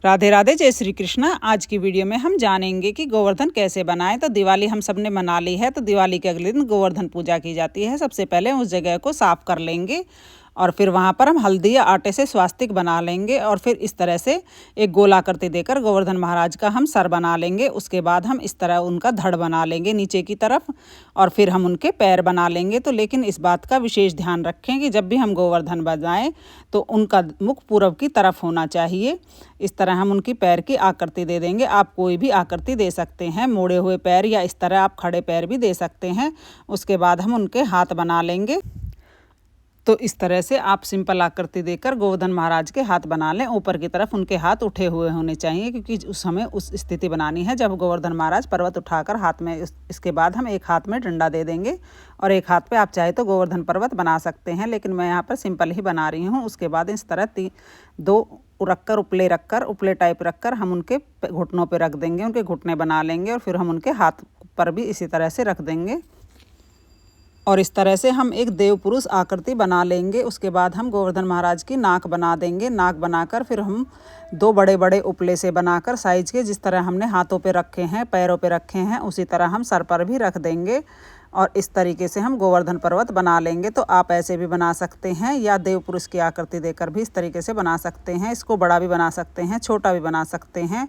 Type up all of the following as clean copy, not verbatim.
राधे राधे, जय श्री कृष्ण। आज की वीडियो में हम जानेंगे कि गोवर्धन कैसे बनाएं। तो दिवाली हम सब ने मना ली है, तो दिवाली के अगले दिन गोवर्धन पूजा की जाती है। सबसे पहले उस जगह को साफ कर लेंगे और फिर वहाँ पर हम हल्दी या आटे से स्वास्तिक बना लेंगे और फिर इस तरह से एक गोलाकृति देकर गोवर्धन महाराज का हम सर बना लेंगे। उसके बाद हम इस तरह उनका धड़ बना लेंगे नीचे की तरफ और फिर हम उनके पैर बना लेंगे। तो लेकिन इस बात का विशेष ध्यान रखें कि जब भी हम गोवर्धन बनाएं तो उनका मुख पूरब की तरफ होना चाहिए। इस तरह हम उनकी पैर की आकृति दे देंगे। आप कोई भी आकृति दे सकते हैं, मोड़े हुए पैर या इस तरह आप खड़े पैर भी दे सकते हैं। उसके बाद हम उनके हाथ बना लेंगे। तो इस तरह से आप सिंपल आकृति देकर गोवर्धन महाराज के हाथ बना लें। ऊपर की तरफ उनके हाथ उठे हुए होने चाहिए, क्योंकि उस हमें उस स्थिति बनानी है जब गोवर्धन महाराज पर्वत उठाकर हाथ में। इसके बाद हम एक हाथ में डंडा दे देंगे और एक हाथ पे आप चाहे तो गोवर्धन पर्वत बना सकते हैं, लेकिन मैं यहाँ पर सिंपल ही बना रही हूँ। उसके बाद इस तरह दो रखकर उपले टाइप रखकर हम उनके घुटनों पर रख देंगे। उनके घुटने बना लेंगे और फिर हम उनके हाथ पर भी इसी तरह से रख देंगे और इस तरह से हम एक देव पुरुष आकृति बना लेंगे। उसके बाद हम गोवर्धन महाराज की नाक बना देंगे। नाक बनाकर फिर हम दो बड़े बड़े उपले से बनाकर साइज के, जिस तरह हमने हाथों पे रखे हैं, पैरों पे रखे हैं, उसी तरह हम सर पर भी रख देंगे और इस तरीके से हम गोवर्धन पर्वत बना लेंगे। तो आप ऐसे भी बना सकते हैं या देव पुरुष की आकृति देकर भी इस तरीके से बना सकते हैं। इसको बड़ा भी बना सकते हैं, छोटा भी बना सकते हैं।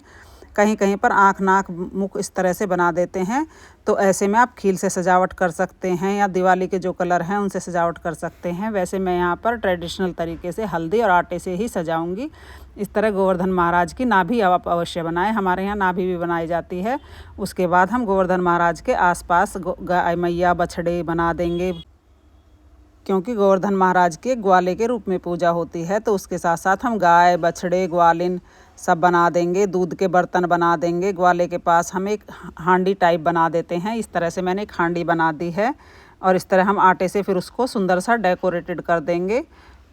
कहीं कहीं पर आँख, नाक, मुख इस तरह से बना देते हैं। तो ऐसे में आप खील से सजावट कर सकते हैं या दिवाली के जो कलर हैं उनसे सजावट कर सकते हैं। वैसे मैं यहाँ पर ट्रेडिशनल तरीके से हल्दी और आटे से ही सजाऊंगी। इस तरह गोवर्धन महाराज की नाभि आप अवश्य बनाएं। हमारे यहाँ नाभि भी बनाई जाती है। उसके बाद हम गोवर्धन महाराज के आसपास गाय मैया बछड़े बना देंगे, क्योंकि गोवर्धन महाराज के ग्वाले के रूप में पूजा होती है। तो उसके साथ साथ हम गाय, बछड़े, ग्वालिन सब बना देंगे। दूध के बर्तन बना देंगे। ग्वाले के पास हम एक हांडी टाइप बना देते हैं। इस तरह से मैंने एक हांडी बना दी है और इस तरह हम आटे से फिर उसको सुंदर सा डेकोरेटेड कर देंगे।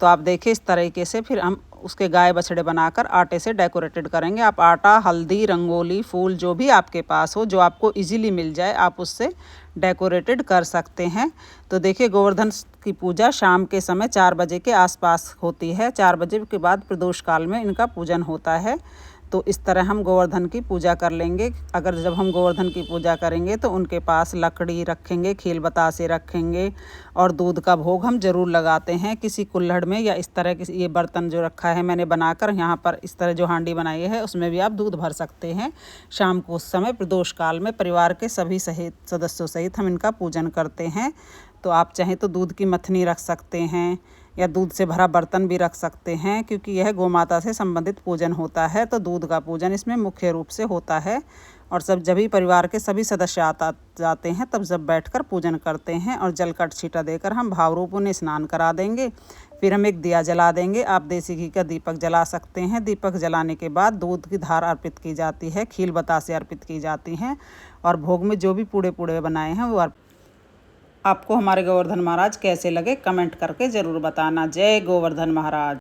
तो आप देखिए इस तरीके से फिर हम उसके गाय बछड़े बनाकर आटे से डेकोरेटेड करेंगे। आप आटा, हल्दी, रंगोली, फूल जो भी आपके पास हो, जो आपको इजीली मिल जाए, आप उससे डेकोरेटेड कर सकते हैं। तो देखिए गोवर्धन की पूजा शाम के समय 4 बजे के आसपास होती है। 4 बजे के बाद प्रदोष काल में इनका पूजन होता है। तो इस तरह हम गोवर्धन की पूजा कर लेंगे। अगर जब हम गोवर्धन की पूजा करेंगे तो उनके पास लकड़ी रखेंगे, खील बतासे रखेंगे और दूध का भोग हम ज़रूर लगाते हैं किसी कुल्हड़ में या इस तरह की। ये बर्तन जो रखा है मैंने बनाकर, यहाँ पर इस तरह जो हांडी बनाई है उसमें भी आप दूध भर सकते हैं। शाम को उस समय प्रदोष काल में परिवार के सभी सदस्यों सहित हम इनका पूजन करते हैं। तो आप चाहें तो दूध की मथनी रख सकते हैं या दूध से भरा बर्तन भी रख सकते हैं, क्योंकि यह गोमाता से संबंधित पूजन होता है। तो दूध का पूजन इसमें मुख्य रूप से होता है और जब भी परिवार के सभी सदस्य जाते हैं तब जब बैठकर पूजन करते हैं और जल कट छींटा देकर हम भावरूप उन्हें स्नान करा देंगे। फिर हम एक दिया जला देंगे। आप देसी घी का दीपक जला सकते हैं। दीपक जलाने के बाद दूध की धार अर्पित की जाती है, खील बतासे अर्पित की जाती हैं और भोग में जो भी पूड़े पूड़े बनाए हैं वो आपको हमारे गोवर्धन महाराज कैसे लगे कमेंट करके ज़रूर बताना। जय गोवर्धन महाराज।